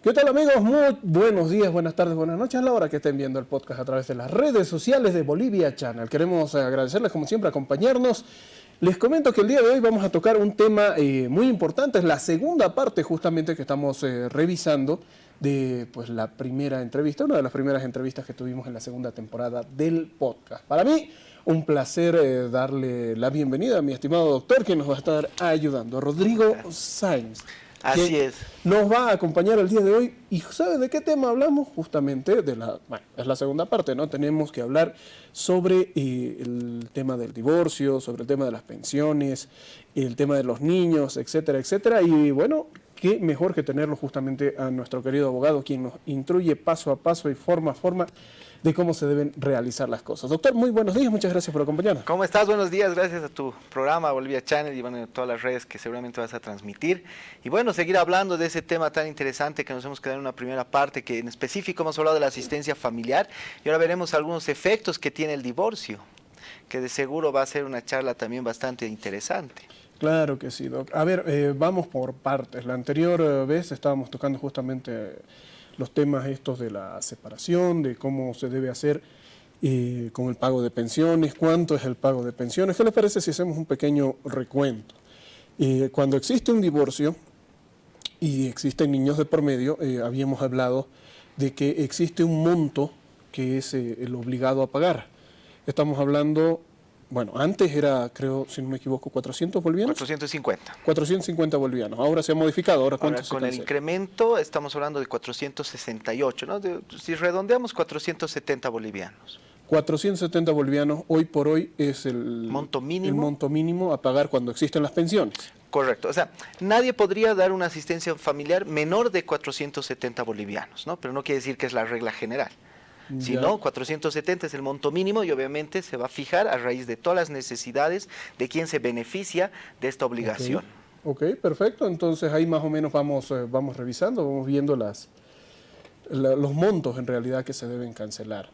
¿Qué tal, amigos? Muy buenos días, buenas tardes, buenas noches a la hora que estén viendo el podcast a través de las redes sociales de Bolivia Channel. Queremos agradecerles como siempre acompañarnos. Les comento que el día de hoy vamos a tocar un tema muy importante, es la segunda parte justamente que estamos revisando de pues, la primera entrevista, una de las primeras entrevistas que tuvimos en la segunda temporada del podcast. Para mí, un placer darle la bienvenida a mi estimado doctor que nos va a estar ayudando, Rodrigo Sáenz. Así es. Nos va a acompañar el día de hoy. ¿Y sabe de qué tema hablamos? Justamente de la... Bueno, es la segunda parte, ¿no? Tenemos que hablar sobre el tema del divorcio, sobre el tema de las pensiones, el tema de los niños, etcétera, etcétera. Y bueno, qué mejor que tenerlo justamente a nuestro querido abogado, quien nos instruye paso a paso y forma a forma de cómo se deben realizar las cosas. Doctor, muy buenos días, muchas gracias por acompañarnos. ¿Cómo estás? Buenos días, gracias a tu programa Bolivia Channel y bueno, todas las redes que seguramente vas a transmitir. Y bueno, seguir hablando de ese tema tan interesante que nos hemos quedado en una primera parte, que en específico hemos hablado de la asistencia familiar y ahora veremos algunos efectos que tiene el divorcio, que de seguro va a ser una charla también bastante interesante. Claro que sí, Doc. A ver, vamos por partes. La anterior vez estábamos tocando justamente los temas estos de la separación, de cómo se debe hacer con el pago de pensiones, cuánto es el pago de pensiones. ¿Qué les parece si hacemos un pequeño recuento? Cuando existe un divorcio y existen niños de por medio, habíamos hablado de que existe un monto que es el obligado a pagar. Estamos hablando... Bueno, antes era, creo, si no me equivoco, 400 bolivianos. 450. 450 bolivianos. Ahora se ha modificado. Ahora, Ahora con el incremento estamos hablando de 468, ¿no? Si redondeamos, 470 bolivianos. 470 bolivianos hoy por hoy es el monto mínimo a pagar cuando existen las pensiones. Correcto. O sea, nadie podría dar una asistencia familiar menor de 470 bolivianos, ¿no? Pero no quiere decir que es la regla general. Si no, 470 es el monto mínimo y obviamente se va a fijar a raíz de todas las necesidades de quien se beneficia de esta obligación. Ok, perfecto. Entonces ahí más o menos vamos revisando, vamos viendo los montos en realidad que se deben cancelar.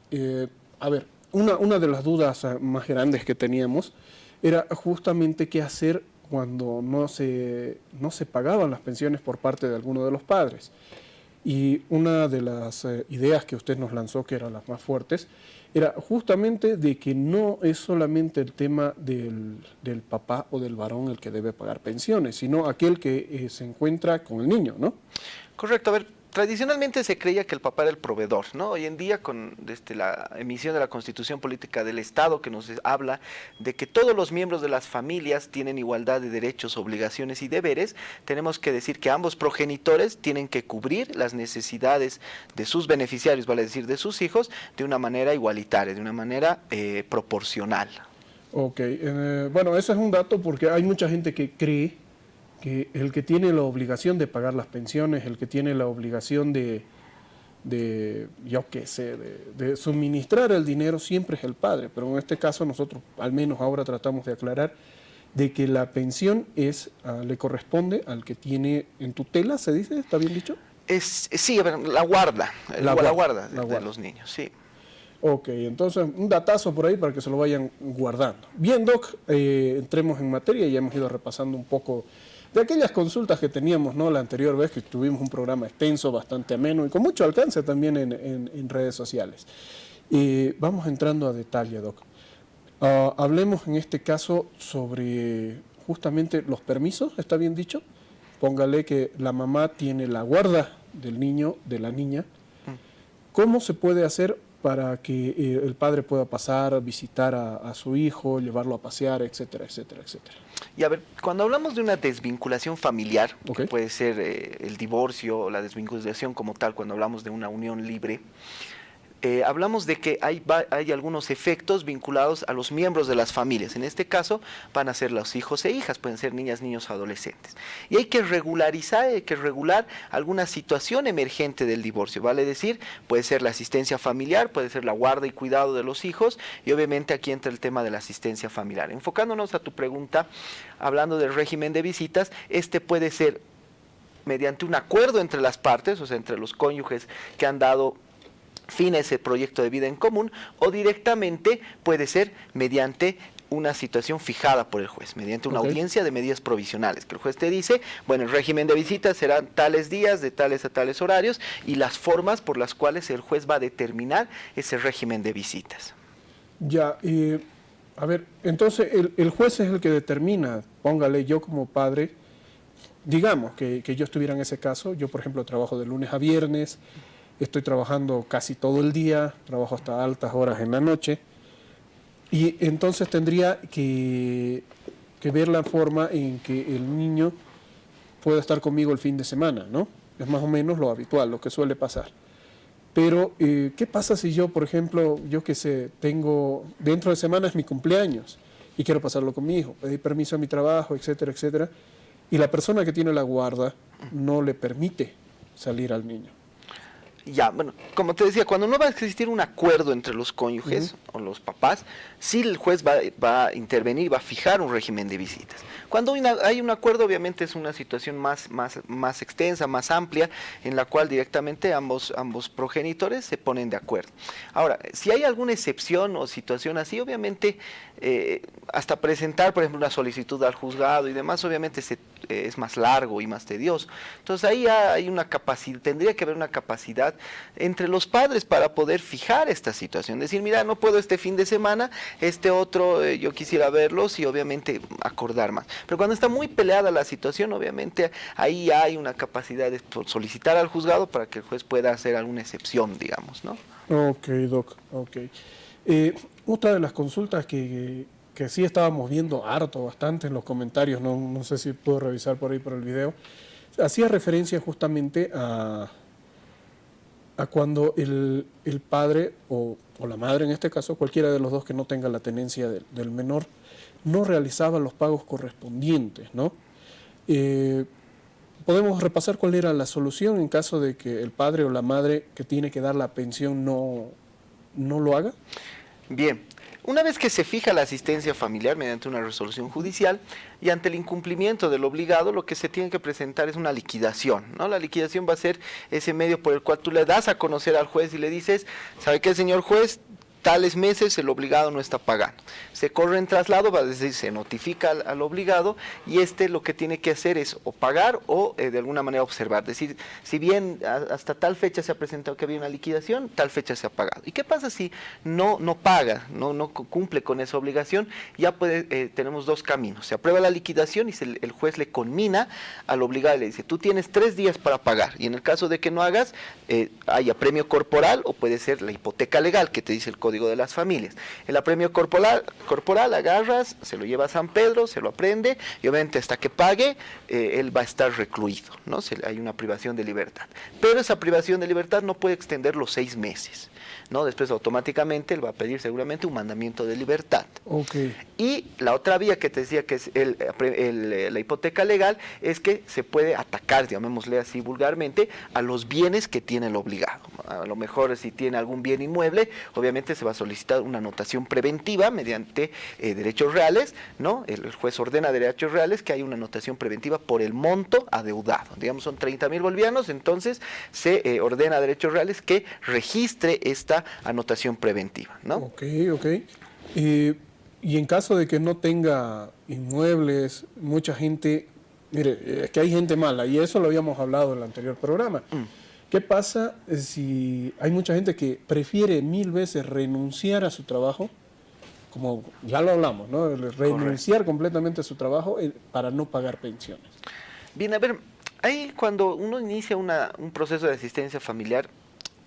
A ver, una de las dudas más grandes que teníamos era justamente qué hacer cuando no se pagaban las pensiones por parte de alguno de los padres. Y una de las ideas que usted nos lanzó, que eran las más fuertes, era justamente de que no es solamente el tema del papá o del varón el que debe pagar pensiones, sino aquel que se encuentra con el niño, ¿no? Correcto. A ver, tradicionalmente se creía que el papá era el proveedor, ¿no? Hoy en día, con la emisión de la Constitución Política del Estado, que nos habla de que todos los miembros de las familias tienen igualdad de derechos, obligaciones y deberes, tenemos que decir que ambos progenitores tienen que cubrir las necesidades de sus beneficiarios, vale decir, de sus hijos, de una manera igualitaria, de una manera proporcional. Ok, bueno, ese es un dato porque hay mucha gente que cree que el que tiene la obligación de pagar las pensiones, el que tiene la obligación de suministrar el dinero siempre es el padre, pero en este caso nosotros al menos ahora tratamos de aclarar de que la pensión le corresponde al que tiene en tutela, ¿se dice? ¿Está bien dicho? Sí, a ver, la guarda de los niños, sí. Ok, entonces un datazo por ahí para que se lo vayan guardando. Bien, Doc, entremos en materia y ya hemos ido repasando un poco de aquellas consultas que teníamos, ¿no? La anterior vez que tuvimos un programa extenso, bastante ameno y con mucho alcance también en redes sociales. Vamos entrando a detalle, Doc. Hablemos en este caso sobre justamente los permisos, ¿está bien dicho? Póngale que la mamá tiene la guarda del niño, de la niña. ¿Cómo se puede hacer para que el padre pueda pasar, visitar a su hijo, llevarlo a pasear, etcétera, etcétera, etcétera? Y a ver, cuando hablamos de una desvinculación familiar, Okay, que puede ser el divorcio o la desvinculación como tal, cuando hablamos de una unión libre, hablamos de que hay algunos efectos vinculados a los miembros de las familias. En este caso van a ser los hijos e hijas, pueden ser niñas, niños, adolescentes. Y hay que regular alguna situación emergente del divorcio, vale decir, puede ser la asistencia familiar, puede ser la guarda y cuidado de los hijos, y obviamente aquí entra el tema de la asistencia familiar. Enfocándonos a tu pregunta, hablando del régimen de visitas, puede ser mediante un acuerdo entre las partes, o sea, entre los cónyuges que han dado fin a ese proyecto de vida en común, o directamente puede ser mediante una situación fijada por el juez, mediante una Ok. audiencia de medidas provisionales, que el juez te dice, bueno, el régimen de visitas serán tales días, de tales a tales horarios, y las formas por las cuales el juez va a determinar ese régimen de visitas. Ya, a ver, entonces el juez es el que determina, póngale yo como padre, digamos que yo estuviera en ese caso, yo por ejemplo trabajo de lunes a viernes, estoy trabajando casi todo el día, trabajo hasta altas horas en la noche, y entonces tendría que ver la forma en que el niño pueda estar conmigo el fin de semana, ¿no? Es más o menos lo habitual, lo que suele pasar. Pero, ¿qué pasa si yo, por ejemplo, yo que sé, tengo, dentro de semana es mi cumpleaños y quiero pasarlo con mi hijo, pedir permiso a mi trabajo, etcétera, etcétera, y la persona que tiene la guarda no le permite salir al niño? Ya, bueno, como te decía, cuando no va a existir un acuerdo entre los cónyuges o los papás, sí el juez va a intervenir, va a fijar un régimen de visitas. Cuando hay un acuerdo, obviamente es una situación más extensa, más amplia, en la cual directamente ambos progenitores se ponen de acuerdo. Ahora, si hay alguna excepción o situación así, obviamente, hasta presentar, por ejemplo, una solicitud al juzgado y demás, obviamente es más largo y más tedioso. Entonces ahí hay una capacidad, tendría que haber una capacidad entre los padres para poder fijar esta situación. Decir, mira, no puedo este fin de semana, este otro yo quisiera verlos y obviamente acordar más. Pero cuando está muy peleada la situación, obviamente ahí hay una capacidad de solicitar al juzgado para que el juez pueda hacer alguna excepción, digamos, ¿no? Ok, Doc, ok. Otra de las consultas que sí estábamos viendo harto, bastante en los comentarios, no sé si puedo revisar por ahí por el video, hacía referencia justamente a cuando el padre o la madre en este caso, cualquiera de los dos que no tenga la tenencia del menor, no realizaba los pagos correspondientes, ¿no? ¿Podemos repasar cuál era la solución en caso de que el padre o la madre que tiene que dar la pensión no lo haga? Bien, una vez que se fija la asistencia familiar mediante una resolución judicial y ante el incumplimiento del obligado, lo que se tiene que presentar es una liquidación, ¿no? La liquidación va a ser ese medio por el cual tú le das a conocer al juez y le dices, ¿sabe qué, señor juez? Tales meses el obligado no está pagando. Se corre en traslado, va a decir, se notifica al obligado y lo que tiene que hacer es o pagar o de alguna manera observar. Es decir, si bien hasta tal fecha se ha presentado que había una liquidación, tal fecha se ha pagado. ¿Y qué pasa si no paga, no cumple con esa obligación? Ya tenemos dos caminos. Se aprueba la liquidación y el juez le conmina al obligado y le dice, tú tienes 3 días para pagar. Y en el caso de que no hagas, haya premio corporal o puede ser la hipoteca legal que te dice el Código de las Familias. El apremio corporal agarras, se lo lleva a San Pedro, se lo aprende y obviamente hasta que pague él va a estar recluido, ¿no? Hay una privación de libertad. Pero esa privación de libertad no puede extender los 6 meses, ¿no? Después automáticamente él va a pedir seguramente un mandamiento de libertad. Okay. Y la otra vía que te decía que es la hipoteca legal es que se puede atacar, llamémosle así vulgarmente, a los bienes que tiene el obligado. A lo mejor si tiene algún bien inmueble, obviamente se va a solicitar una anotación preventiva mediante derechos reales, ¿no? El juez ordena derechos reales que hay una anotación preventiva por el monto adeudado. Digamos son 30.000 bolivianos, entonces se ordena derechos reales que registre esta anotación preventiva, ¿no? Ok. Y en caso de que no tenga inmuebles, mucha gente, mire, es que hay gente mala, y eso lo habíamos hablado en el anterior programa. ¿Qué pasa si hay mucha gente que prefiere 1000 veces renunciar a su trabajo, como ya lo hablamos, ¿no? Renunciar completamente a su trabajo para no pagar pensiones? Bien, a ver, ahí cuando uno inicia un proceso de asistencia familiar,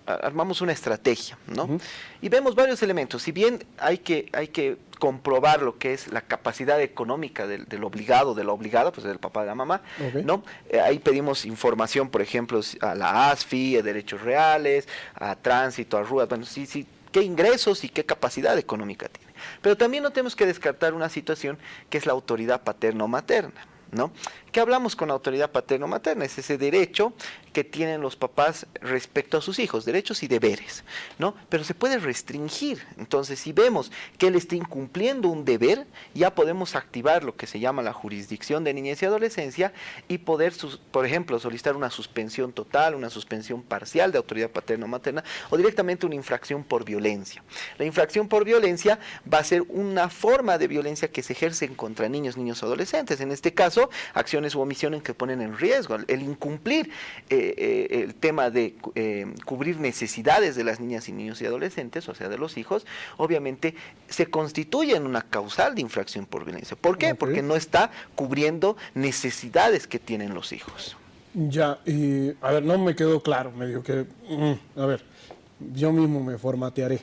armamos una estrategia, ¿no? Y vemos varios elementos. Si bien hay que comprobar lo que es la capacidad económica del obligado, de la obligada, pues del papá, de la mamá, ¿no? Ahí pedimos información, por ejemplo, a la ASFI, a Derechos Reales, a Tránsito, a RUA, bueno, sí, qué ingresos y qué capacidad económica tiene. Pero también no tenemos que descartar una situación que es la autoridad paterno-materna, ¿no? ¿Qué hablamos con la autoridad paterno-materna? Es ese derecho que tienen los papás respecto a sus hijos, derechos y deberes, ¿no? Pero se puede restringir. Entonces, si vemos que él está incumpliendo un deber, ya podemos activar lo que se llama la jurisdicción de niñez y adolescencia y poder, por ejemplo, solicitar una suspensión total, una suspensión parcial de autoridad paterna o materna, o directamente una infracción por violencia. La infracción por violencia va a ser una forma de violencia que se ejerce contra niños, niños o adolescentes. En este caso, acciones u omisiones que ponen en riesgo. El incumplir el tema de cubrir necesidades de las niñas y niños y adolescentes, o sea, de los hijos, obviamente se constituye en una causal de infracción por violencia. ¿Por qué? Porque no está cubriendo necesidades que tienen los hijos. Ya, a ver, no me quedó claro, me dijo que, a ver, yo mismo me formatearé.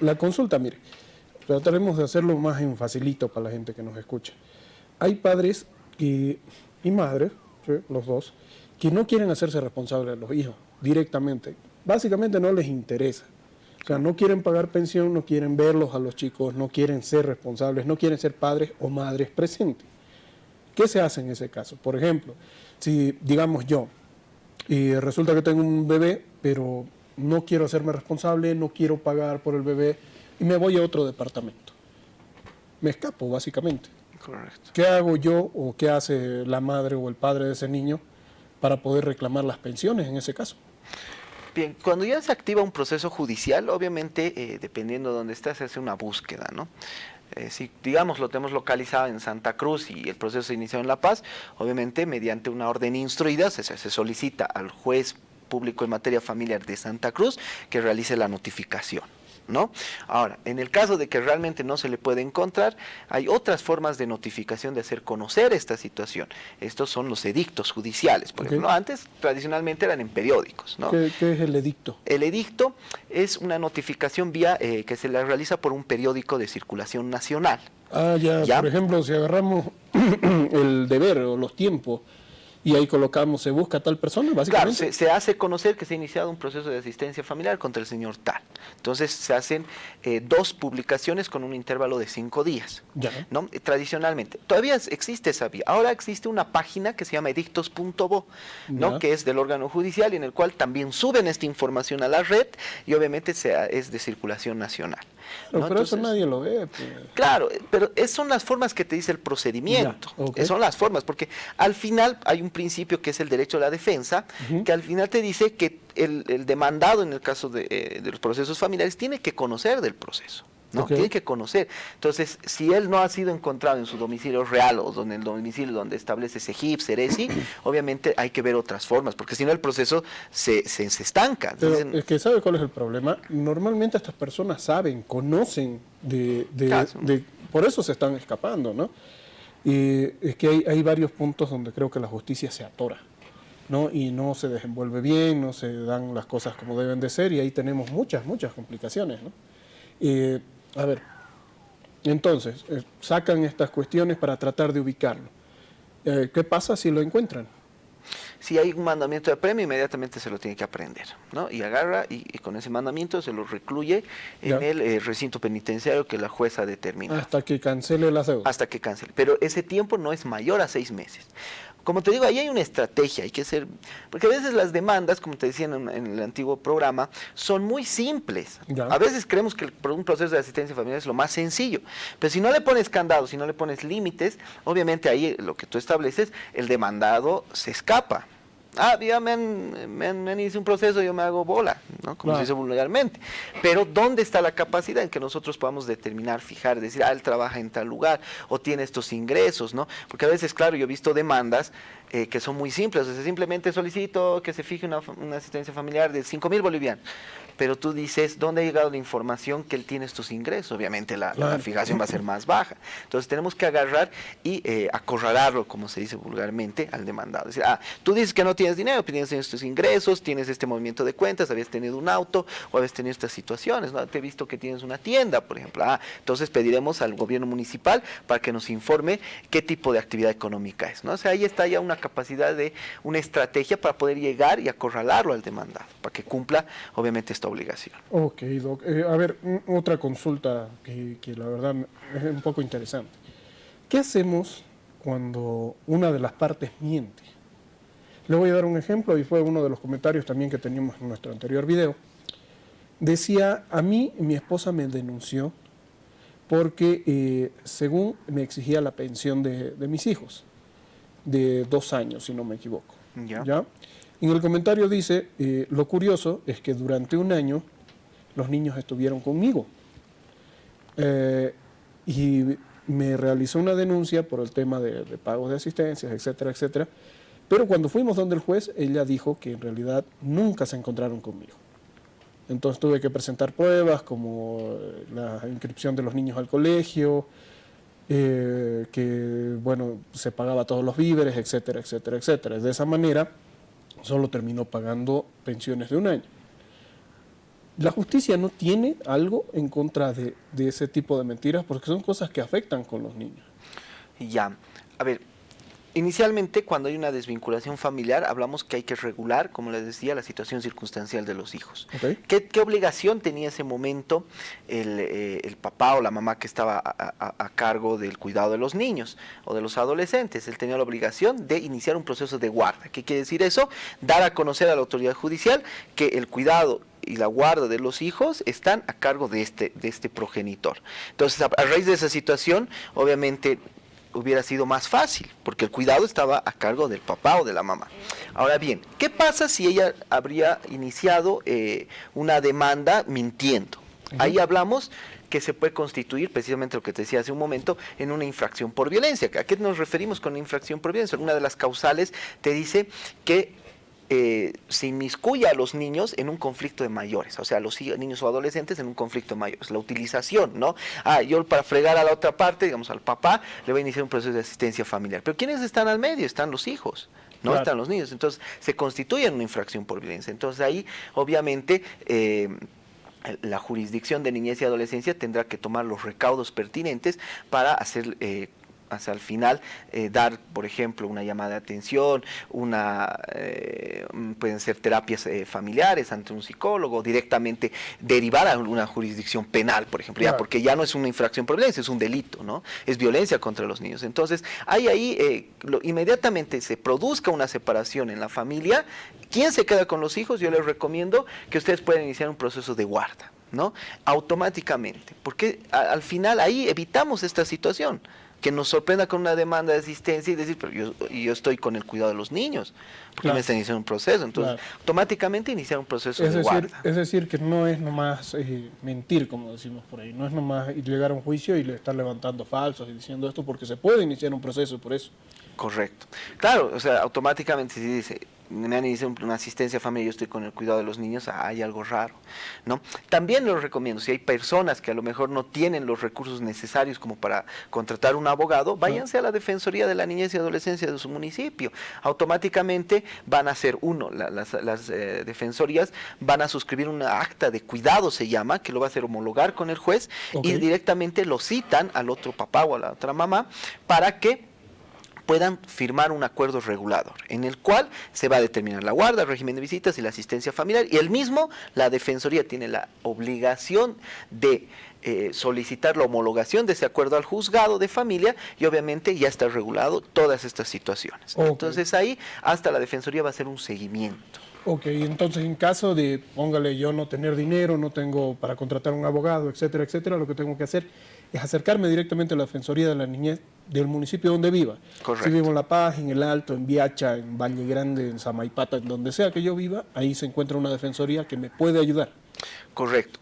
La consulta, mire, trataremos de hacerlo más en facilito para la gente que nos escucha. Hay padres y madres, ¿sí?, los dos, que no quieren hacerse responsables de los hijos directamente. Básicamente no les interesa. O sea, no quieren pagar pensión, no quieren verlos a los chicos, no quieren ser responsables, no quieren ser padres o madres presentes. ¿Qué se hace en ese caso? Por ejemplo, si digamos yo, y resulta que tengo un bebé, pero no quiero hacerme responsable, no quiero pagar por el bebé, y me voy a otro departamento. Me escapo, básicamente. Correcto. ¿Qué hago yo o qué hace la madre o el padre de ese niño para poder reclamar las pensiones en ese caso? Bien, cuando ya se activa un proceso judicial, obviamente, dependiendo de dónde está, se hace una búsqueda, ¿no? Si, digamos, lo tenemos localizado en Santa Cruz y el proceso se inició en La Paz, obviamente, mediante una orden instruida, se solicita al juez público en materia familiar de Santa Cruz que realice la notificación, ¿no? Ahora, en el caso de que realmente no se le puede encontrar, hay otras formas de notificación de hacer conocer esta situación. Estos son los edictos judiciales, por ejemplo. Antes, tradicionalmente, eran en periódicos, ¿no? ¿Qué es el edicto? El edicto es una notificación vía que se la realiza por un periódico de circulación nacional. Por ejemplo, si agarramos el deber o los tiempos, y ahí colocamos, se busca a tal persona, básicamente. Claro, se hace conocer que se ha iniciado un proceso de asistencia familiar contra el señor tal. Entonces se hacen 2 publicaciones con un intervalo de 5 días, ¿no? Tradicionalmente. Todavía existe esa vía. Ahora existe una página que se llama edictos.bo, ¿no? Que es del órgano judicial y en el cual también suben esta información a la red y obviamente es de circulación nacional. Pero, ¿no? pero Entonces, eso nadie lo ve. Pues. Claro, pero son las formas que te dice el procedimiento. Son las formas, porque al final hay un principio que es el derecho a la defensa, que al final te dice que el demandado, en el caso de los procesos familiares, tiene que conocer del proceso. ¿No? Tiene que conocer. Entonces, si él no ha sido encontrado en su domicilio real o en el domicilio donde establece SEGIP, CERESI, obviamente hay que ver otras formas, porque si no el proceso se estanca. Pero es que ¿sabe cuál es el problema? Normalmente estas personas saben, conocen por eso se están escapando, ¿no? Y es que hay varios puntos donde creo que la justicia se atora, ¿no? Y no se desenvuelve bien, no se dan las cosas como deben de ser, y ahí tenemos muchas complicaciones, ¿no? A ver, entonces, sacan estas cuestiones para tratar de ubicarlo. ¿Qué pasa si lo encuentran? Si hay un mandamiento de apremio, inmediatamente se lo tiene que aprender, ¿no? Y agarra y con ese mandamiento se lo recluye en el recinto penitenciario que la jueza determina. Hasta que cancele las deudas. Hasta que cancele. Pero ese tiempo no es mayor a 6 meses. Como te digo, ahí hay una estrategia, hay que ser, porque a veces las demandas, como te decía en el antiguo programa, son muy simples. A veces creemos que un proceso de asistencia familiar es lo más sencillo, pero si no le pones candados, si no le pones límites, obviamente ahí lo que tú estableces, el demandado se escapa. Ya me han iniciado un proceso, yo me hago bola, ¿no? Como se dice vulgarmente. Pero ¿dónde está la capacidad en que nosotros podamos determinar, fijar, decir, él trabaja en tal lugar o tiene estos ingresos, ¿no? Porque a veces, claro, yo he visto demandas que son muy simples, o sea, simplemente solicito que se fije una asistencia familiar de 5.000 bolivianos. Pero tú dices, ¿dónde ha llegado la información que él tiene estos ingresos? Obviamente la fijación va a ser más baja. Entonces tenemos que agarrar y acorralarlo, como se dice vulgarmente, al demandado. Es decir, tú dices que no tienes dinero, pero tienes estos ingresos, tienes este movimiento de cuentas, habías tenido un auto o habías tenido estas situaciones, ¿no? Te he visto que tienes una tienda, por ejemplo. Entonces pediremos al gobierno municipal para que nos informe qué tipo de actividad económica es, ¿no? O sea, ahí está ya una capacidad de una estrategia para poder llegar y acorralarlo al demandado, para que cumpla, obviamente, esta obligación. Ok, Doc. A ver, otra consulta que la verdad es un poco interesante. ¿Qué hacemos cuando una de las partes miente? Le voy a dar un ejemplo, y fue uno de los comentarios también que teníamos en nuestro anterior video. Decía, a mí mi esposa me denunció porque según me exigía la pensión de mis hijos, de 2 años, si no me equivoco. ¿Ya? En el comentario dice, lo curioso es que durante 1 año los niños estuvieron conmigo. Y me realizó una denuncia por el tema de pagos de asistencias, etcétera, etcétera. Pero cuando fuimos donde el juez, ella dijo que en realidad nunca se encontraron conmigo. Entonces tuve que presentar pruebas como la inscripción de los niños al colegio, que bueno, se pagaba todos los víveres, etcétera, etcétera, etcétera. De esa manera, solo terminó pagando pensiones de 1 año. La justicia no tiene algo en contra de ese tipo de mentiras porque son cosas que afectan con los niños. Ya, a ver, inicialmente cuando hay una desvinculación familiar hablamos que hay que regular, como les decía, la situación circunstancial de los hijos. Okay. ¿Qué obligación tenía ese momento el papá o la mamá que estaba a cargo del cuidado de los niños o de los adolescentes? Él tenía la obligación de iniciar un proceso de guarda. ¿Qué quiere decir eso? Dar a conocer a la autoridad judicial que el cuidado y la guarda de los hijos están a cargo de este progenitor. Entonces, a raíz de esa situación, obviamente hubiera sido más fácil, porque el cuidado estaba a cargo del papá o de la mamá. Ahora bien, ¿qué pasa si ella habría iniciado una demanda mintiendo? Ahí hablamos que se puede constituir, precisamente lo que te decía hace un momento, en una infracción por violencia. ¿A qué nos referimos con infracción por violencia? Una de las causales te dice que se inmiscuye a los niños en un conflicto de mayores, o sea, los niños o adolescentes en un conflicto de mayores, la utilización, ¿no? Yo para fregar a la otra parte, digamos al papá, le voy a iniciar un proceso de asistencia familiar, pero ¿quiénes están al medio? Están los hijos, ¿no? Claro. Están los niños, entonces se constituye en una infracción por violencia, entonces ahí obviamente la jurisdicción de niñez y adolescencia tendrá que tomar los recaudos pertinentes para hacer hasta el final dar, por ejemplo, una llamada de atención, pueden ser terapias familiares ante un psicólogo, directamente derivar a una jurisdicción penal, por ejemplo, claro. Ya, porque ya no es una infracción por violencia, es un delito, ¿no? Es violencia contra los niños. Entonces, inmediatamente se produzca una separación en la familia. ¿Quién se queda con los hijos? Yo les recomiendo que ustedes puedan iniciar un proceso de guarda, ¿no? Automáticamente, porque al final ahí evitamos esta situación. Que nos sorprenda con una demanda de asistencia y decir, pero yo estoy con el cuidado de los niños, porque claro. Me están iniciando un proceso. Entonces, claro. Automáticamente iniciar un proceso de guarda. Es decir, que no es nomás mentir, como decimos por ahí, no es nomás llegar a un juicio y estar levantando falsos y diciendo esto, porque se puede iniciar un proceso por eso. Correcto. Claro, o sea, automáticamente si dice, me han iniciado una asistencia familiar, yo estoy con el cuidado de los niños, hay algo raro, ¿no? También les recomiendo, si hay personas que a lo mejor no tienen los recursos necesarios como para contratar un abogado, váyanse a la Defensoría de la Niñez y Adolescencia de su municipio. Automáticamente van a hacer las defensorías van a suscribir una acta de cuidado, se llama, que lo va a hacer homologar con el juez, okay. Y directamente lo citan al otro papá o a la otra mamá para que puedan firmar un acuerdo regulador, en el cual se va a determinar la guarda, el régimen de visitas y la asistencia familiar, y la Defensoría tiene la obligación de solicitar la homologación de ese acuerdo al juzgado de familia, y obviamente ya está regulado todas estas situaciones. Okay. Entonces ahí hasta la Defensoría va a hacer un seguimiento. Ok, entonces en caso de, póngale, yo no tener dinero, no tengo para contratar un abogado, etcétera, etcétera, lo que tengo que hacer es acercarme directamente a la Defensoría de la Niñez del municipio donde viva. Correcto. Si vivo en La Paz, en El Alto, en Viacha, en Valle Grande, en Samaipata, en donde sea que yo viva, ahí se encuentra una defensoría que me puede ayudar. Correcto.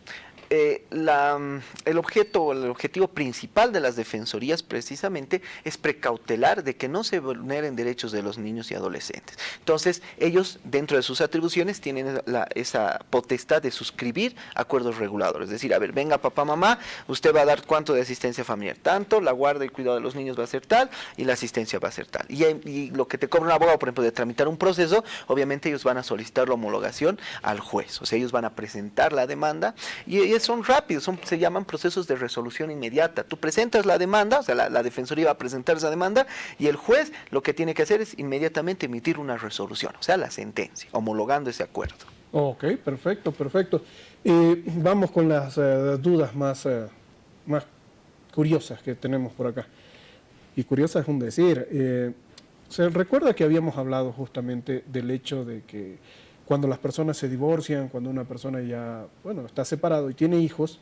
El objetivo principal de las defensorías precisamente es precautelar de que no se vulneren derechos de los niños y adolescentes. Entonces, ellos dentro de sus atribuciones tienen esa potestad de suscribir acuerdos reguladores. Es decir, a ver, venga papá, mamá, usted va a dar cuánto de asistencia familiar, tanto, la guarda y cuidado de los niños va a ser tal y la asistencia va a ser tal. Y lo que te cobra un abogado, por ejemplo, de tramitar un proceso, obviamente ellos van a solicitar la homologación al juez. O sea, ellos van a presentar la demanda y son rápidos, se llaman procesos de resolución inmediata. Tú presentas la demanda, o sea, la Defensoría va a presentar esa demanda y el juez lo que tiene que hacer es inmediatamente emitir una resolución, o sea, la sentencia, homologando ese acuerdo. Ok, perfecto, perfecto. Vamos con las dudas más curiosas que tenemos por acá. Y curiosa es un decir. Se recuerda que habíamos hablado justamente del hecho de que cuando las personas se divorcian, cuando una persona ya, bueno, está separado y tiene hijos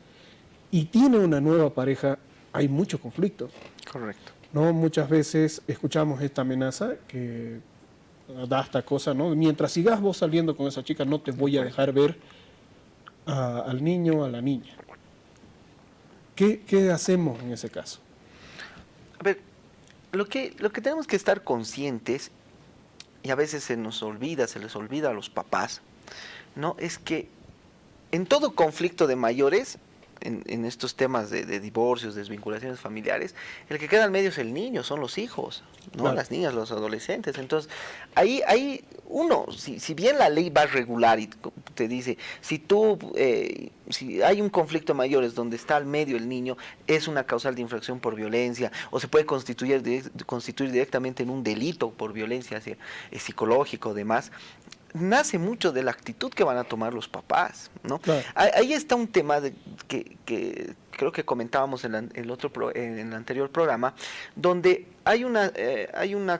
y tiene una nueva pareja, hay mucho conflicto. Correcto. ¿No? Muchas veces escuchamos esta amenaza que da esta cosa, ¿no? Mientras sigas vos saliendo con esa chica, no te voy a dejar ver al niño, a la niña. ¿Qué hacemos en ese caso? A ver, lo que tenemos que estar conscientes, y a veces se les olvida a los papás, ¿no? Es que en todo conflicto de mayores, en estos temas de divorcios, desvinculaciones familiares, el que queda al medio es el niño, son los hijos, ¿no? Claro. Las niñas, los adolescentes. Entonces, ahí uno, si bien la ley va a regular y te dice, si hay un conflicto de mayores donde está al medio el niño, es una causal de infracción por violencia, o se puede constituir directamente en un delito por violencia psicológico, demás, nace mucho de la actitud que van a tomar los papás, ¿no? Claro. Ahí está un tema que creo que comentábamos en el anterior programa, donde hay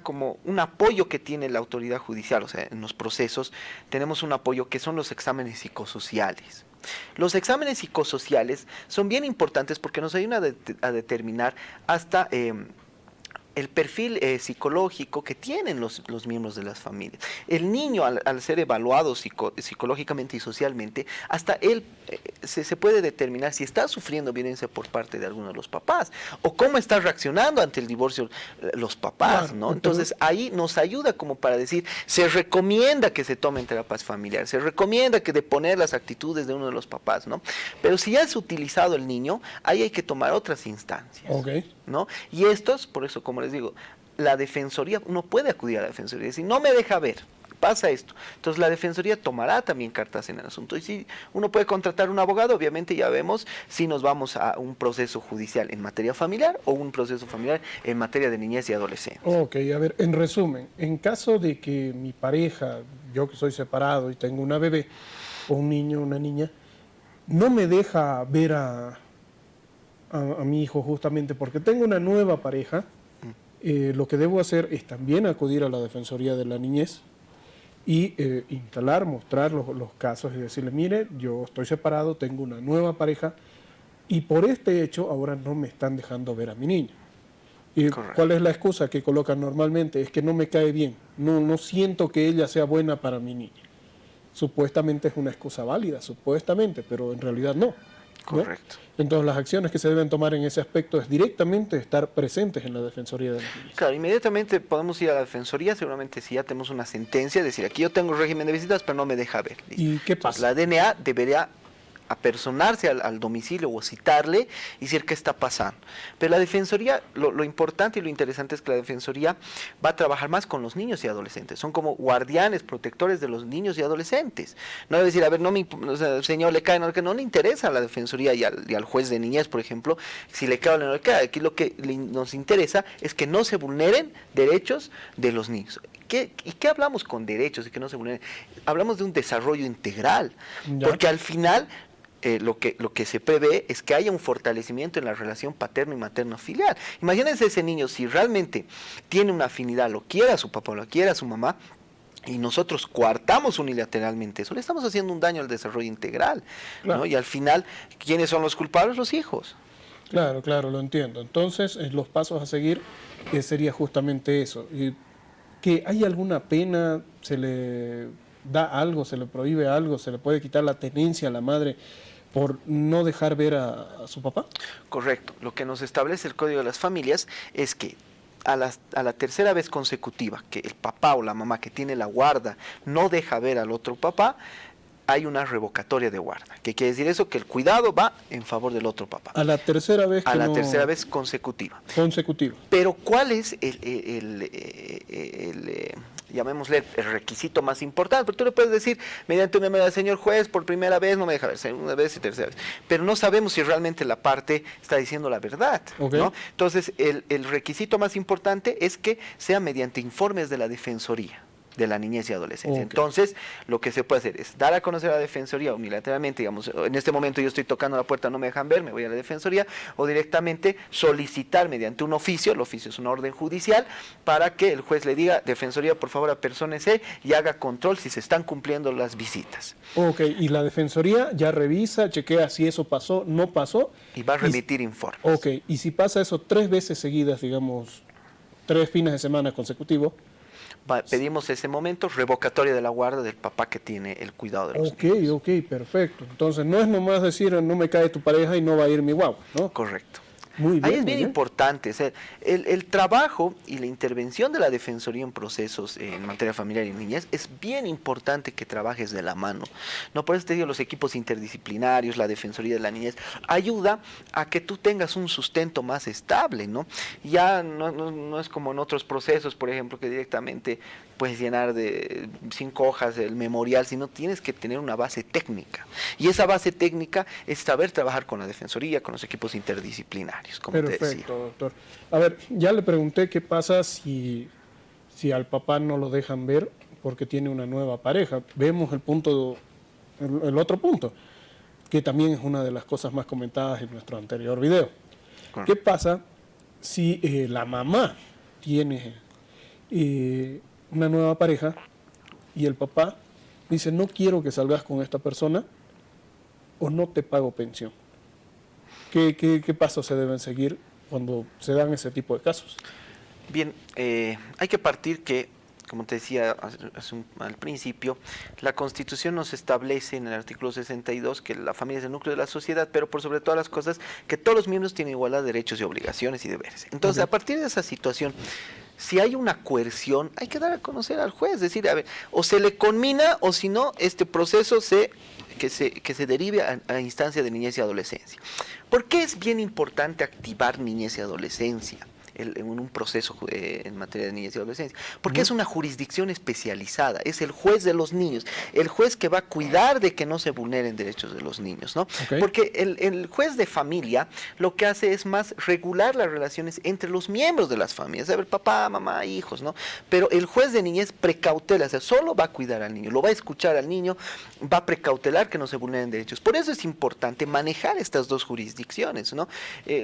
como un apoyo que tiene la autoridad judicial, o sea, en los procesos tenemos un apoyo que son los exámenes psicosociales. Los exámenes psicosociales son bien importantes porque nos ayudan a determinar hasta el perfil psicológico que tienen los miembros de las familias. El niño, al ser evaluado psicológicamente y socialmente, hasta él se puede determinar si está sufriendo violencia por parte de alguno de los papás, o cómo está reaccionando ante el divorcio los papás, Claro, ¿no? Entonces, ahí nos ayuda como para decir, se recomienda que se tomen terapias familiares, se recomienda que deponer las actitudes de uno de los papás, ¿no? Pero si ya es utilizado el niño, ahí hay que tomar otras instancias. Okay. ¿No? Y estos, por eso, como les digo, la defensoría, uno puede acudir a la defensoría y decir, no me deja ver, pasa esto. Entonces la defensoría tomará también cartas en el asunto. Y si uno puede contratar un abogado, obviamente ya vemos si nos vamos a un proceso judicial en materia familiar o un proceso familiar en materia de niñez y adolescencia. Ok, a ver, en resumen, en caso de que mi pareja, yo que soy separado y tengo una bebé, o un niño, una niña, no me deja ver a mi hijo justamente porque tengo una nueva pareja, lo que debo hacer es también acudir a la Defensoría de la Niñez y mostrar los casos y decirle, mire, yo estoy separado, tengo una nueva pareja y por este hecho ahora no me están dejando ver a mi niño. ¿Y cuál es la excusa que colocan normalmente? Es que no me cae bien, no siento que ella sea buena para mi niña. Supuestamente es una excusa válida, supuestamente, pero en realidad no. Correcto. ¿No? Entonces las acciones que se deben tomar en ese aspecto es directamente estar presentes en la Defensoría de las Niñas. Claro, inmediatamente podemos ir a la Defensoría, seguramente si ya tenemos una sentencia, decir aquí yo tengo régimen de visitas pero no me deja ver. ¿Listo? ¿Y qué pasa? La DNA debería apersonarse al domicilio o citarle y decir qué está pasando. Pero la Defensoría, lo importante y lo interesante es que la Defensoría va a trabajar más con los niños y adolescentes. Son como guardianes, protectores de los niños y adolescentes. No debe decir, a ver, o sea, señor, le cae, no le interesa a la Defensoría y al juez de niñez, por ejemplo, si le cae o no le cae. Aquí lo que nos interesa es que no se vulneren derechos de los niños. ¿Y qué hablamos con derechos y que no se vulneren? Hablamos de un desarrollo integral, porque al final lo que se prevé es que haya un fortalecimiento en la relación paterno y materno filial. Imagínense ese niño, si realmente tiene una afinidad, lo quiere a su papá, lo quiere a su mamá, y nosotros coartamos unilateralmente eso, le estamos haciendo un daño al desarrollo integral, claro. ¿no? Y al final, ¿quiénes son los culpables? Los hijos. Claro, lo entiendo. Entonces, los pasos a seguir sería justamente eso. ¿Que hay alguna pena? ¿Se le da algo? ¿Se le prohíbe algo? ¿Se le puede quitar la tenencia a la madre por no dejar ver a su papá? Correcto. Lo que nos establece el Código de las Familias es que a la tercera vez consecutiva que el papá o la mamá que tiene la guarda no deja ver al otro papá, hay una revocatoria de guarda. ¿Qué quiere decir eso? Que el cuidado va en favor del otro papá. A la tercera vez tercera vez consecutiva. Consecutiva. Pero ¿cuál es llamémosle el requisito más importante? Porque tú le puedes decir, mediante una medida, señor juez, por primera vez no me deja ver, segunda vez y tercera vez. Pero no sabemos si realmente la parte está diciendo la verdad, okay, ¿no? Entonces, el requisito más importante es que sea mediante informes de la Defensoría. de la niñez y adolescencia. Ok. Entonces, lo que se puede hacer es dar a conocer a la Defensoría unilateralmente, digamos, en este momento yo estoy tocando la puerta, no me dejan ver, me voy a la Defensoría, o directamente solicitar mediante un oficio, el oficio es una orden judicial, para que el juez le diga, Defensoría, por favor, apersónese y haga control si se están cumpliendo las visitas. Ok, y la Defensoría ya revisa, chequea si eso pasó, no pasó. Y va a remitir informes. Ok, y si pasa eso 3 veces seguidas, digamos, 3 fines de semana consecutivos. Pedimos ese momento revocatoria de la guarda del papá que tiene el cuidado de los niños. Ok, perfecto. Entonces no es nomás decir, no me cae tu pareja y no va a ir mi guagua, ¿no? Correcto. Muy bien. Ahí es muy bien bien. importante, o sea, el trabajo y la intervención de la Defensoría en procesos en materia familiar y niñez es bien importante que trabajes de la mano. No, por eso te digo, los equipos interdisciplinarios, la Defensoría de la Niñez, ayuda a que tú tengas un sustento más estable, ¿no? Ya no es como en otros procesos, por ejemplo, que directamente puedes llenar de 5 hojas el memorial, sino tienes que tener una base técnica. Y esa base técnica es saber trabajar con la Defensoría, con los equipos interdisciplinarios. Como te decía. Perfecto, doctor. A ver, ya le pregunté qué pasa si al papá no lo dejan ver porque tiene una nueva pareja. Vemos el otro punto, que también es una de las cosas más comentadas en nuestro anterior video. Correcto. ¿Qué pasa si la mamá tiene una nueva pareja y el papá dice, no quiero que salgas con esta persona o no te pago pensión? ¿Qué pasos se deben seguir cuando se dan ese tipo de casos? Bien, hay que partir que, como te decía al principio, la Constitución nos establece en el artículo 62 que la familia es el núcleo de la sociedad, pero por sobre todas las cosas, que todos los miembros tienen igualdad de derechos y obligaciones y deberes. Entonces, a partir de esa situación, si hay una coerción, hay que dar a conocer al juez, decir, a ver, o se le conmina o si no, este proceso que se derive a instancia de niñez y adolescencia. ¿Por qué es bien importante activar niñez y adolescencia en un proceso en materia de niñez y adolescencia? Porque es una jurisdicción especializada, es el juez de los niños, el juez que va a cuidar de que no se vulneren derechos de los niños, ¿no? Okay. Porque el juez de familia lo que hace es más regular las relaciones entre los miembros de las familias, a ver, papá, mamá, hijos, ¿no? Pero el juez de niñez precautela, o sea, solo va a cuidar al niño, lo va a escuchar al niño, va a precautelar que no se vulneren derechos. Por eso es importante manejar estas dos jurisdicciones, ¿no?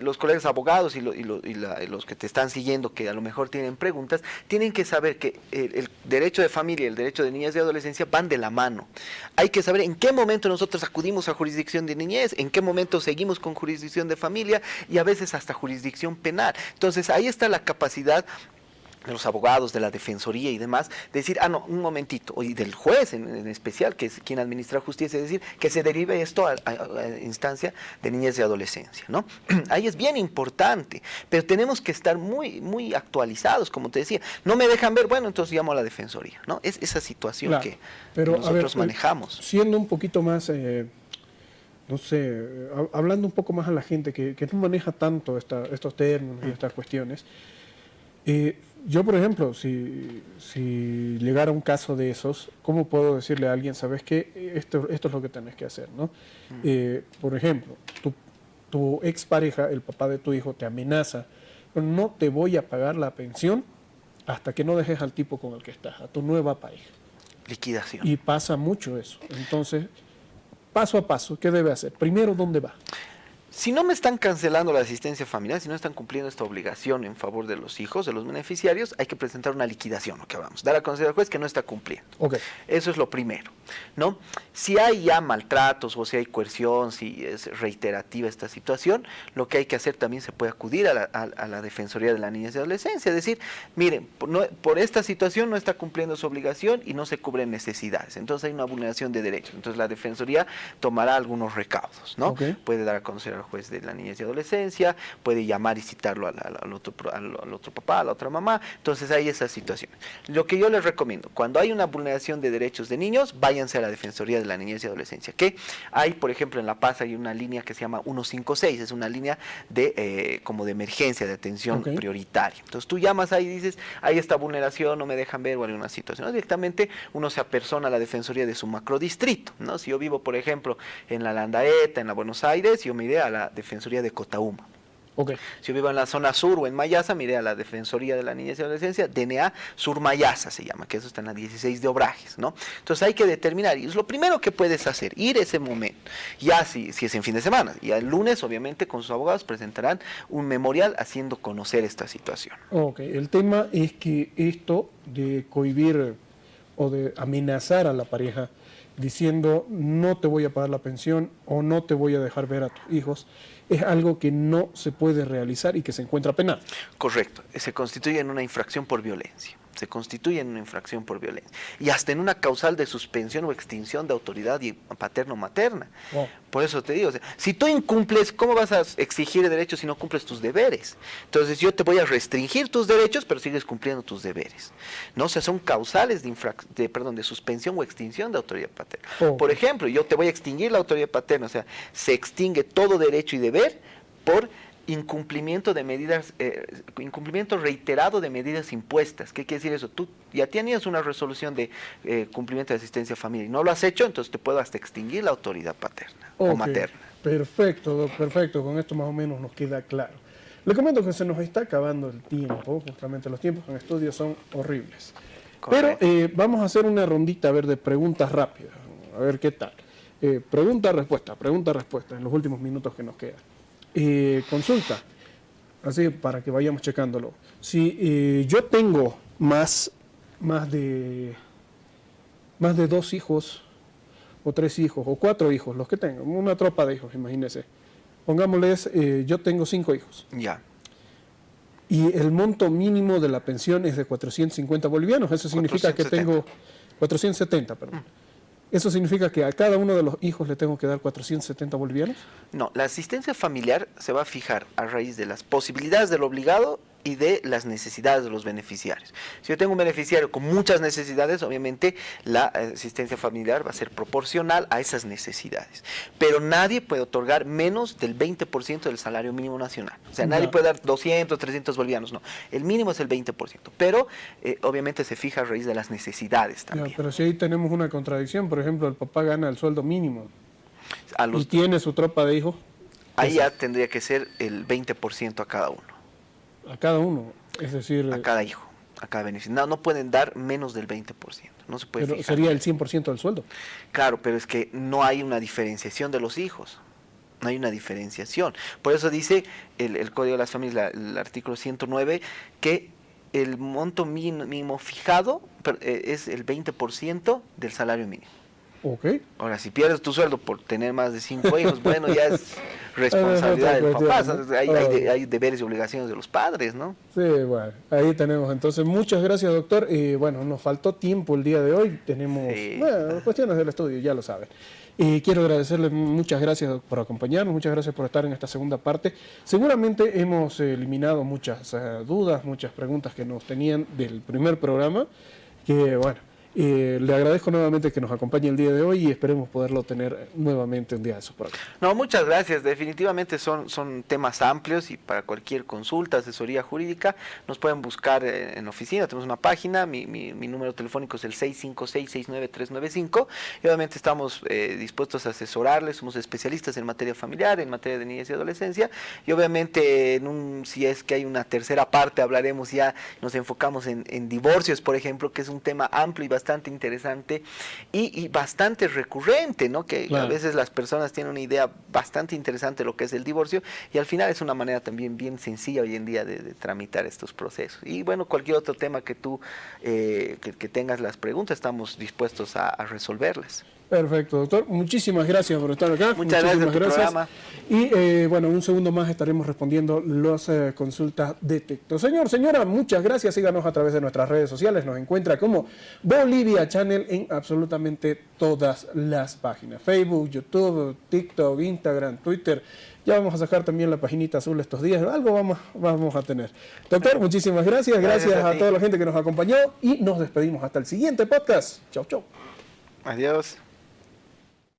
Los colegas abogados y los que te están siguiendo, que a lo mejor tienen preguntas, tienen que saber que el derecho de familia y el derecho de niñez y adolescencia van de la mano. Hay que saber en qué momento nosotros acudimos a jurisdicción de niñez, en qué momento seguimos con jurisdicción de familia y a veces hasta jurisdicción penal. Entonces ahí está la capacidad de los abogados, de la defensoría y demás, decir, no, un momentito, y del juez en especial, que es quien administra justicia, es decir, que se derive esto a instancia de niñez y adolescencia, ¿no? Ahí es bien importante, pero tenemos que estar muy, muy actualizados, como te decía. No me dejan ver, bueno, entonces llamo a la defensoría, ¿no? Es esa situación Claro, que pero, nosotros manejamos. Siendo un poquito más, no sé, hablando un poco más a la gente que no maneja tanto estos términos y estas cuestiones, yo, por ejemplo, si llegara un caso de esos, ¿cómo puedo decirle a alguien, sabes qué? Esto es lo que tenés que hacer, ¿no? Por ejemplo, tu expareja, el papá de tu hijo, te amenaza, no te voy a pagar la pensión hasta que no dejes al tipo con el que estás, a tu nueva pareja. Liquidación. Y pasa mucho eso. Entonces, paso a paso, ¿qué debe hacer? Primero, ¿dónde va? Si no me están cancelando la asistencia familiar, si no están cumpliendo esta obligación en favor de los hijos, de los beneficiarios, hay que presentar una liquidación, lo que hablamos, dar a conocer al juez que no está cumpliendo. Okay. Eso es lo primero, ¿no? Si hay ya maltratos o si hay coerción, si es reiterativa esta situación, lo que hay que hacer también se puede acudir a la Defensoría de la Niñez y Adolescencia, es decir, miren, por esta situación no está cumpliendo su obligación y no se cubren necesidades, entonces hay una vulneración de derechos, entonces la Defensoría tomará algunos recaudos, ¿no? Okay. Puede dar a conocer al juez de la niñez y adolescencia, puede llamar y citarlo al otro papá, a la otra mamá, entonces hay esas situaciones. Lo que yo les recomiendo, cuando hay una vulneración de derechos de niños, váyanse a la Defensoría de la Niñez y Adolescencia, que hay, por ejemplo, en La Paz hay una línea que se llama 156, es una línea como de emergencia, de atención prioritaria. Entonces tú llamas ahí y dices, hay esta vulneración, no me dejan ver o hay una situación, ¿no? Directamente uno se apersona a la Defensoría de su macrodistrito, ¿no? Si yo vivo, por ejemplo, en la Landaeta, en la Buenos Aires, yo me iré a la Defensoría de Cotauma. Ok. Si yo vivo en la zona sur o en Mayasa, mire a la Defensoría de la Niñez y Adolescencia, DNA Sur Mayasa se llama, que eso está en la 16 de Obrajes, ¿no? Entonces hay que determinar, y es lo primero que puedes hacer, ir ese momento, ya si es en fin de semana, y el lunes obviamente con sus abogados presentarán un memorial haciendo conocer esta situación. Ok, el tema es que esto de cohibir o de amenazar a la pareja diciendo no te voy a pagar la pensión o no te voy a dejar ver a tus hijos, es algo que no se puede realizar y que se encuentra penal. Correcto, se constituye en una infracción por violencia. Se constituye en una infracción por violencia. Y hasta en una causal de suspensión o extinción de autoridad paterno-materna. Wow. Por eso te digo, o sea, si tú incumples, ¿cómo vas a exigir derechos si no cumples tus deberes? Entonces yo te voy a restringir tus derechos, pero sigues cumpliendo tus deberes. ¿No? O sea, son causales de suspensión o extinción de autoridad paterna. Oh. Por ejemplo, yo te voy a extinguir la autoridad paterna, o sea, se extingue todo derecho y deber por incumplimiento de medidas, incumplimiento reiterado de medidas impuestas. ¿Qué quiere decir eso? Tú ya tenías una resolución de cumplimiento de asistencia a familia y no lo has hecho, entonces te puedo hasta extinguir la autoridad paterna o materna. Perfecto, Doc, perfecto. Con esto más o menos nos queda claro. Le comento que se nos está acabando el tiempo, justamente los tiempos en estudio son horribles. Correcto. Pero vamos a hacer una rondita a ver de preguntas rápidas, a ver qué tal. Pregunta-respuesta en los últimos minutos que nos quedan. Consulta, así para que vayamos checándolo. Si yo tengo más de 2 hijos, o 3 hijos, o 4 hijos, los que tengan, una tropa de hijos, imagínense. Pongámosles, yo tengo 5 hijos. Ya. Y el monto mínimo de la pensión es de 450 bolivianos. Eso significa 470. que tengo 470, perdón. ¿Eso significa que a cada uno de los hijos le tengo que dar 470 bolivianos? No, la asistencia familiar se va a fijar a raíz de las posibilidades del obligado y de las necesidades de los beneficiarios. Si yo tengo un beneficiario con muchas necesidades, obviamente la asistencia familiar va a ser proporcional a esas necesidades. Pero nadie puede otorgar menos del 20% del salario mínimo nacional. O sea, nadie puede dar 200, 300 bolivianos, no. El mínimo es el 20%. Pero obviamente se fija a raíz de las necesidades también. Ya, pero si ahí tenemos una contradicción, por ejemplo, el papá gana el sueldo mínimo y tiene su tropa de hijos. Ahí ya tendría que ser el 20% a cada uno. A cada uno, es decir... A cada hijo, a cada beneficiario. No pueden dar menos del 20%. No se puede Pero fijar. sería el 100% del sueldo. Claro, pero es que no hay una diferenciación de los hijos. No hay una diferenciación. Por eso dice el Código de las Familias, el artículo 109, que el monto mínimo fijado es el 20% del salario mínimo. Ok. Ahora, si pierdes tu sueldo por tener más de 5 hijos, bueno, ya es responsabilidad del papá. Hay deberes y obligaciones de los padres, ¿no? Sí, bueno, ahí tenemos. Entonces, muchas gracias, doctor. Bueno, nos faltó tiempo el día de hoy. Tenemos cuestiones del estudio, ya lo saben. Quiero agradecerles, muchas gracias por acompañarnos, muchas gracias por estar en esta segunda parte. Seguramente hemos eliminado muchas dudas, muchas preguntas que nos tenían del primer programa, que bueno, le agradezco nuevamente que nos acompañe el día de hoy y esperemos poderlo tener nuevamente un día de su programa. No, muchas gracias. Definitivamente son temas amplios y para cualquier consulta, asesoría jurídica, nos pueden buscar en la oficina. Tenemos una página, mi número telefónico es el 656-69395 y obviamente estamos dispuestos a asesorarles. Somos especialistas en materia familiar, en materia de niñez y adolescencia y obviamente si es que hay una tercera parte hablaremos ya, nos enfocamos en divorcios, por ejemplo, que es un tema amplio y bastante interesante y bastante recurrente, ¿no? Que claro, a veces las personas tienen una idea bastante interesante de lo que es el divorcio y al final es una manera también bien sencilla hoy en día de tramitar estos procesos. Y bueno, cualquier otro tema que tú que tengas las preguntas, estamos dispuestos a resolverlas. Perfecto, doctor. Muchísimas gracias por estar acá. Muchas gracias por tu programa. Y bueno, un segundo más estaremos respondiendo las consultas de texto. Señor, señora, muchas gracias. Síganos a través de nuestras redes sociales. Nos encuentra como Bolivia Channel en absolutamente todas las páginas. Facebook, YouTube, TikTok, Instagram, Twitter. Ya vamos a sacar también la paginita azul estos días. Algo vamos a tener. Doctor, muchísimas gracias. Gracias a toda la gente que nos acompañó y nos despedimos hasta el siguiente podcast. Chau, chau. Adiós.